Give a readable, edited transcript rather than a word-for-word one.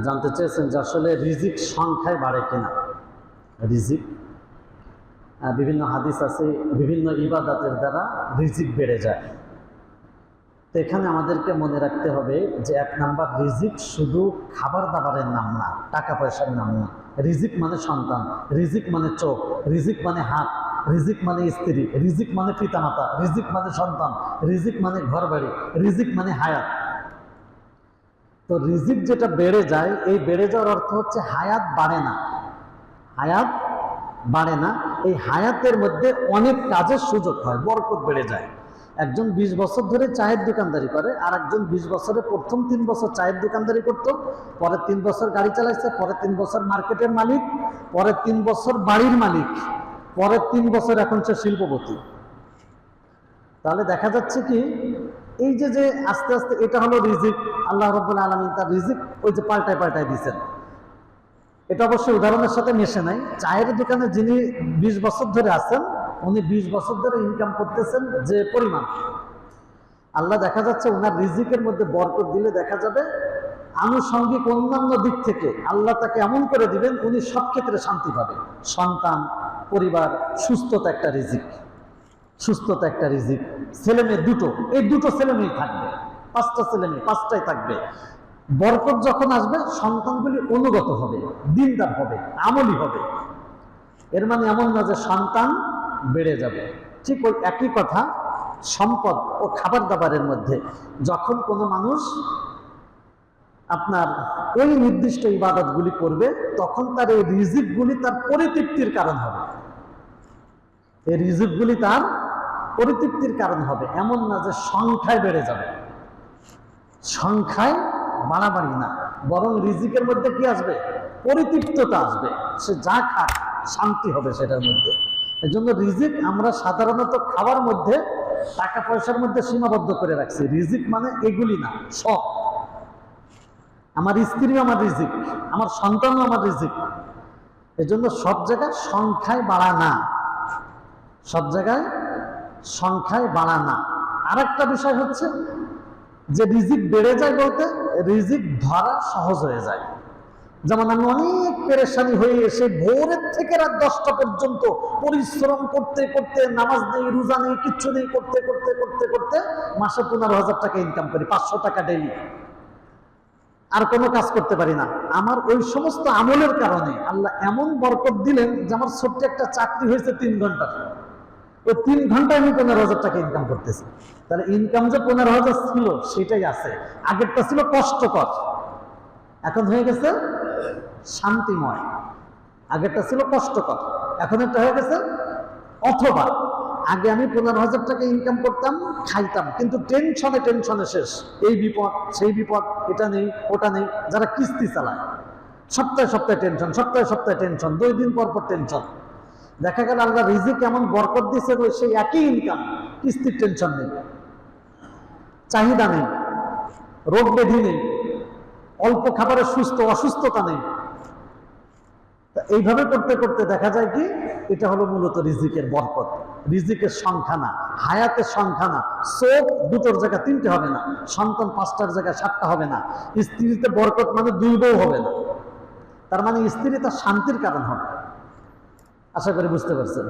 জানতে চেয়েছেন যে আসলে রিজিক সংখ্যায় বাড়ে কিনা। রিজিক বিভিন্ন হাদিস আছে, বিভিন্ন ইবাদতের দ্বারা রিজিক বেড়ে যায়। তো এখানে আমাদেরকে মনে রাখতে হবে যে 1 নাম্বার, রিজিক শুধু খাবার দাবারের নাম না, টাকা পয়সার নাম না। রিজিক মানে সন্তান, রিজিক মানে চোখ, রিজিক মানে হাত, রিজিক মানে স্ত্রী, রিজিক মানে পিতামাতা, রিজিক মানে সন্তান, রিজিক মানে ঘর বাড়ি, রিজিক মানে হায়াত। তো রিজিক যেটা বেড়ে যায়, এই বেড়ে যাওয়ার অর্থ হচ্ছে হায়াত বাড়ে না। হায়াত বাড়ে না, এই হায়াতের মধ্যে অনেক কাজের সুযোগ হয়, বরকত বেড়ে যায়। একজন 20 বছর ধরে চায়ের দোকানদারি করে, আর একজন 20 বছরে প্রথম 3 বছর চায়ের দোকানদারি করতো, পরে 3 বছর গাড়ি চালাইছে, পরে 3 বছর মার্কেটের মালিক, পরে 3 বছর বাড়ির মালিক, পরে 3 বছর এখন সে শিল্পপতি। তাহলে দেখা যাচ্ছে কি, এই যে যে আস্তে আস্তে এটা হলো রিজিক। আল্লাহ রাব্বুল আলামিন তার রিজিক ওই যে পাল্টায় পাল্টায় দিচ্ছেন। এটা অবশ্যই উদাহরণের সাথে মেশে নাই। চায়ের দোকানে যিনি 20 বছর ধরে আছেন, উনি 20 বছর ধরে ইনকাম করতেছেন যে পরিমাণ, আল্লাহ দেখা যাচ্ছে ওনার রিজিকের মধ্যে বরকত দিলে দেখা যাবে আনুষঙ্গিক অন্যান্য দিক থেকে আল্লাহ তাকে এমন করে দিবেন, উনি সব ক্ষেত্রে শান্তি পাবে। সন্তান, পরিবার, সুস্থতা একটা রিজিক, সুস্থতা একটা রিজিক। ছেলে মেয়ে দুটো, এই দুটো ছেলে মেয়ে থাকবে, 5টা ছেলে মেয়ে 5টাই থাকবে। বরকত যখন আসবে, সন্তানগুলি অনুগত হবে, দিনদার হবে, আমলি হবে। এর মানে এমন না যে সন্তান বেড়ে যাবে। ঠিক ওই একই কথা সম্পদ ও খাবার দাবারের মধ্যে, যখন কোনো মানুষ আপনার ওই নির্দিষ্ট ইবাদতগুলি করবে, তখন তার এই রিজিকগুলি তার পরিতৃপ্তির কারণ হবে। এই রিজিকগুলি তার পরিতৃপ্তির কারণ হবে, এমন না যে সংখ্যায় বেড়ে যাবে। সংখ্যায় বাড়াবাড়ি না, বরং রিজিকের মধ্যে কি আসবে? পরিতৃপ্ততা আসবে। সে যা খায় শান্তি হবে সেটার মধ্যে। এই জন্য রিজিক আমরা সাধারণত খাওয়ার মধ্যে, টাকা পয়সার মধ্যে সীমাবদ্ধ করে রাখছি। রিজিক মানে এগুলি না, সব। আমার স্ত্রীও আমার রিজিক, আমার সন্তানও আমার রিজিক। এই জন্য সব জায়গায় সংখ্যায় বাড়া না, সব জায়গায় সংখ্যায় বাড়া না। আর একটা বিষয় হচ্ছে যে রিজিক বেড়ে যায় বলতে রিজিক ধরা সহজ হয়ে যায়। যেমন আমি অনেক পেরেশানি হয়ে এসে ভোরের থেকে রাত 10টা পর্যন্ত পরিশ্রম করতে করতে, নামাজ নেই, রোজা নেই, কিচ্ছু নেই, করতে করতে করতে করতে মাসে 15,000 টাকা ইনকাম করি, 500 টাকা ডেইলি, আর কোনো কাজ করতে পারি না। আমার ওই সমস্ত আমলের কারণে আল্লাহ এমন বরকত দিলেন যে আমার ছোট্ট একটা চাকরি হয়েছে 3 ঘন্টার। ওই 3 ঘন্টায় আমি 15,000 টাকা ইনকাম করতেছি। তাহলে ইনকাম যে 15,000 ছিল সেটাই আছে। আগেরটা ছিল কষ্টকর, এখন হয়ে গেছে শান্তিময়। আগেরটা ছিল কষ্টকর, এখন একটা হয়ে গেছে অথবা। আগে আমি 15,000 টাকা ইনকাম করতাম, খাইতাম, কিন্তু টেনশনে টেনশনে শেষ। এই বিপদ, সেই বিপদ, এটা নেই, ওটা নেই। যারা কিস্তি চালায়, সপ্তাহে সপ্তাহে টেনশন, সপ্তাহে সপ্তাহে টেনশন, 2 দিন পর পর টেনশন। দেখা গেল আল্লাহ রিজিক এমন বরকত দিচ্ছে, সেই একই ইনকাম, কিস্তির টেনশন নেই, চাহিদা নেই, রোগ ব্যাধি নেই, অল্প খাবারের সুস্থ, অসুস্থতা নেই। এইভাবে করতে করতে দেখা যায় কি, এটা হলো মূলত রিজিকের বরকত। রিজিকের সংখ্যা না, হায়াতের সংখ্যা না। চোখ 2টোর জায়গায় 3টে হবে না, সন্তান 5টার জায়গায় 7টা হবে না, স্ত্রীতে বরকত মানে 2 বউ হবে না। তার মানে স্ত্রী তার শান্তির কারণ হবে। আশা করি বুঝতে পারছেন।